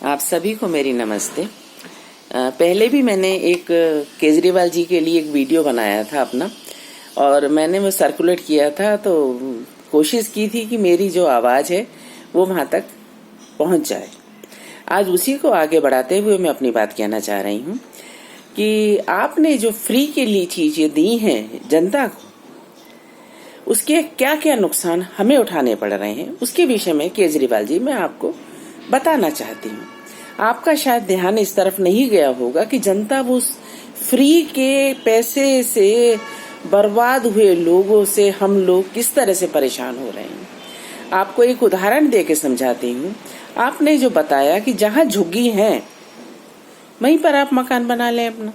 आप सभी को मेरी नमस्ते। पहले भी मैंने एक केजरीवाल जी के लिए एक वीडियो बनाया था अपना, और मैंने वो सर्कुलेट किया था, तो कोशिश की थी कि मेरी जो आवाज़ है वो वहाँ तक पहुँच जाए। आज उसी को आगे बढ़ाते हुए मैं अपनी बात कहना चाह रही हूँ कि आपने जो फ्री के लिए चीज़ें दी हैं जनता को, उसके क्या क्या नुकसान हमें उठाने पड़ रहे हैं, उसके विषय में केजरीवाल जी मैं आपको बताना चाहती हूँ। आपका शायद ध्यान इस तरफ नहीं गया होगा कि जनता वो फ्री के पैसे से बर्बाद हुए लोगों से हम लोग किस तरह से परेशान हो रहे हैं। आपको एक उदाहरण दे के समझाती हूँ। आपने जो बताया कि जहाँ झुग्गी है वहीं पर आप मकान बना लें अपना,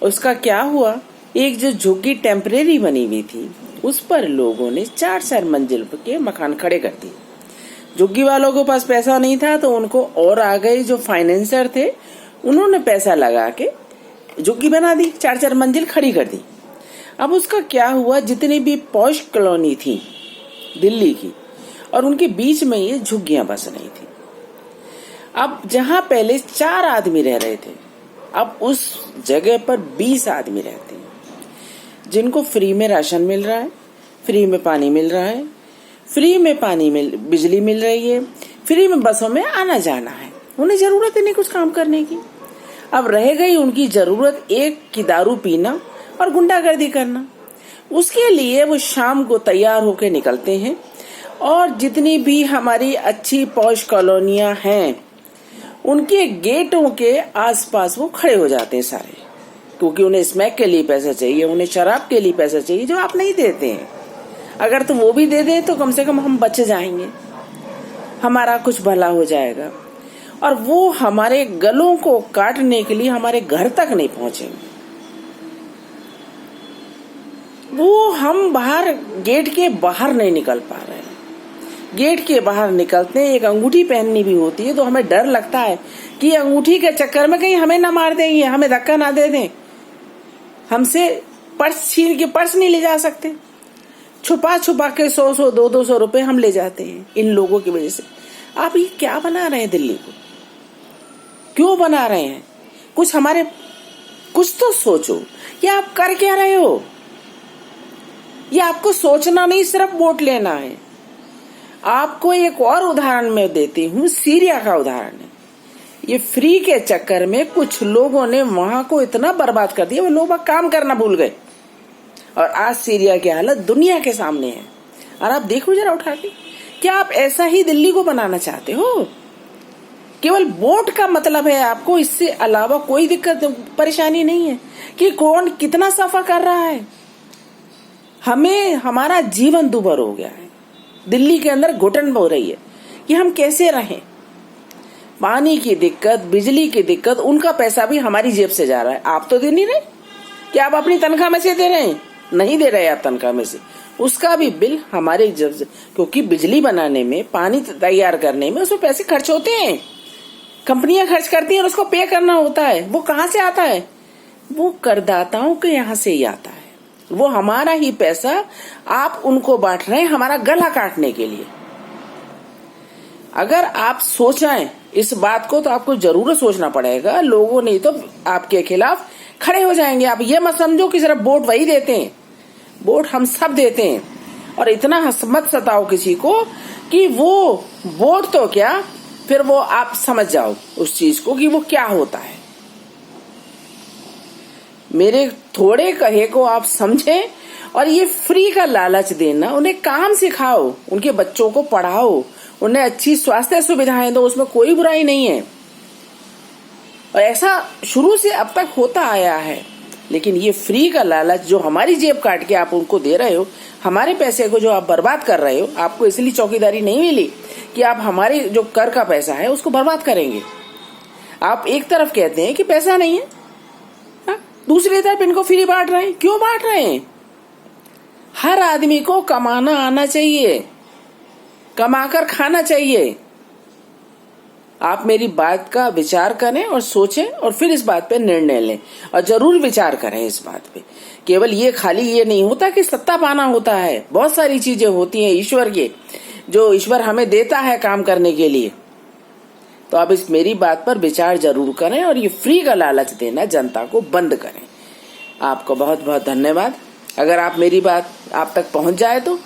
उसका क्या हुआ? एक जो झुग्गी टेम्परेरी बनी हुई थी उस पर लोगों ने 4-4 मंजिल के मकान खड़े कर दिए। झुग्गी वालों के पास पैसा नहीं था तो उनको और आ गए जो फाइनेंसर थे, उन्होंने पैसा लगा के झुग्गी बना दी, 4-4 मंजिल खड़ी कर दी। अब उसका क्या हुआ, जितनी भी पॉश कॉलोनी थी दिल्ली की, और उनके बीच में ये झुग्गियां बस रही थी। अब जहां पहले 4 आदमी रह रहे थे, अब उस जगह पर 20 आदमी रहते हैं, जिनको फ्री में राशन मिल रहा है, फ्री में पानी मिल रहा है, फ्री में बिजली मिल रही है, फ्री में बसों में आना जाना है। उन्हें जरूरत ही नहीं कुछ काम करने की। अब रह गई उनकी जरूरत एक की दारू पीना और गुंडागर्दी करना। उसके लिए वो शाम को तैयार होकर निकलते हैं, और जितनी भी हमारी अच्छी पॉश कॉलोनियां हैं उनके गेटों के आसपास वो खड़े हो जाते हैं सारे, क्योंकि उन्हें स्मैक के लिए पैसा चाहिए, उन्हें शराब के लिए पैसा चाहिए, जो आप नहीं देते हैं। अगर तो वो भी दे दे तो कम से कम हम बच जाएंगे, हमारा कुछ भला हो जाएगा। और वो हमारे गलों को काटने के लिए हमारे घर तक नहीं पहुंचेंगे। वो हम बाहर गेट के बाहर नहीं निकल पा रहे हैं। गेट के बाहर निकलते हैं, एक अंगूठी पहननी भी होती है तो हमें डर लगता है कि अंगूठी के चक्कर में कहीं हमें ना मार देंगे, हमें धक्का ना दे दें, हमसे पर्स छीन के पर्स नहीं ले जा सकते। छुपा छुपा के 100-100, 200-200 रुपए हम ले जाते हैं इन लोगों की वजह से। आप ये क्या बना रहे हैं दिल्ली को? क्यों बना रहे हैं? कुछ तो सोचो। ये आप कर क्या रहे हो? ये आपको सोचना नहीं, सिर्फ वोट लेना है। आपको एक और उदाहरण मैं देती हूँ, सीरिया का उदाहरण है। ये फ्री के चक्कर में कुछ लोगों ने वहां को इतना बर्बाद कर दिया, वो लोग काम करना भूल गए, और आज सीरिया की हालत दुनिया के सामने है। और आप देखो जरा उठा के, क्या आप ऐसा ही दिल्ली को बनाना चाहते हो? केवल वोट का मतलब है आपको, इससे अलावा कोई दिक्कत परेशानी नहीं है कि कौन कितना सफर कर रहा है। हमें हमारा जीवन दुभर हो गया है, दिल्ली के अंदर घुटन हो रही है कि हम कैसे रहें। पानी की दिक्कत, बिजली की दिक्कत, उनका पैसा भी हमारी जेब से जा रहा है। आप तो दे नहीं रहे, क्या आप अपनी तनख्वाह में से दे रहे हैं? नहीं दे रहे आप तनख्वाह में से, उसका भी बिल हमारे जेब से, क्योंकि बिजली बनाने में, पानी तैयार करने में उसमें पैसे खर्च होते हैं, कंपनियां खर्च करती हैं और उसको पे करना होता है। वो कहाँ से आता है? वो करदाताओं के यहाँ से ही आता है। वो हमारा ही पैसा आप उनको बांट रहे हैं हमारा गला काटने के लिए। अगर आप सोचें इस बात को तो आपको जरूर सोचना पड़ेगा। लोगों नहीं तो आपके खिलाफ खड़े हो जाएंगे। आप ये मत समझो कि सिर्फ वोट वही देते हैं, वोट हम सब देते हैं। और इतना मत सताओ किसी को कि वो वोट तो क्या, फिर वो आप समझ जाओ उस चीज को कि वो क्या होता है। मेरे थोड़े कहे को आप समझें, और ये फ्री का लालच देना, उन्हें काम सिखाओ, उनके बच्चों को पढ़ाओ, उन्हें अच्छी स्वास्थ्य सुविधाएं दो, उसमें कोई बुराई नहीं है। और ऐसा शुरू से अब तक होता आया है। लेकिन ये फ्री का लालच जो हमारी जेब काट के आप उनको दे रहे हो, हमारे पैसे को जो आप बर्बाद कर रहे हो, आपको इसलिए चौकीदारी नहीं मिली कि आप हमारे जो कर का पैसा है उसको बर्बाद करेंगे। आप एक तरफ कहते हैं कि पैसा नहीं है, दूसरी तरफ इनको फ्री बांट रहे हैं। क्यों बांट रहे हैं? हर आदमी को कमाना आना चाहिए, कमाकर खाना चाहिए। आप मेरी बात का विचार करें और सोचें, और फिर इस बात पे निर्णय लें, और जरूर विचार करें इस बात पे। केवल ये खाली ये नहीं होता कि सत्ता पाना होता है, बहुत सारी चीजें होती हैं ईश्वर के, जो ईश्वर हमें देता है काम करने के लिए। तो आप इस मेरी बात पर विचार जरूर करें और ये फ्री का लालच देना जनता को बंद करें। आपको बहुत बहुत धन्यवाद। अगर आप मेरी बात आप तक पहुंच जाए तो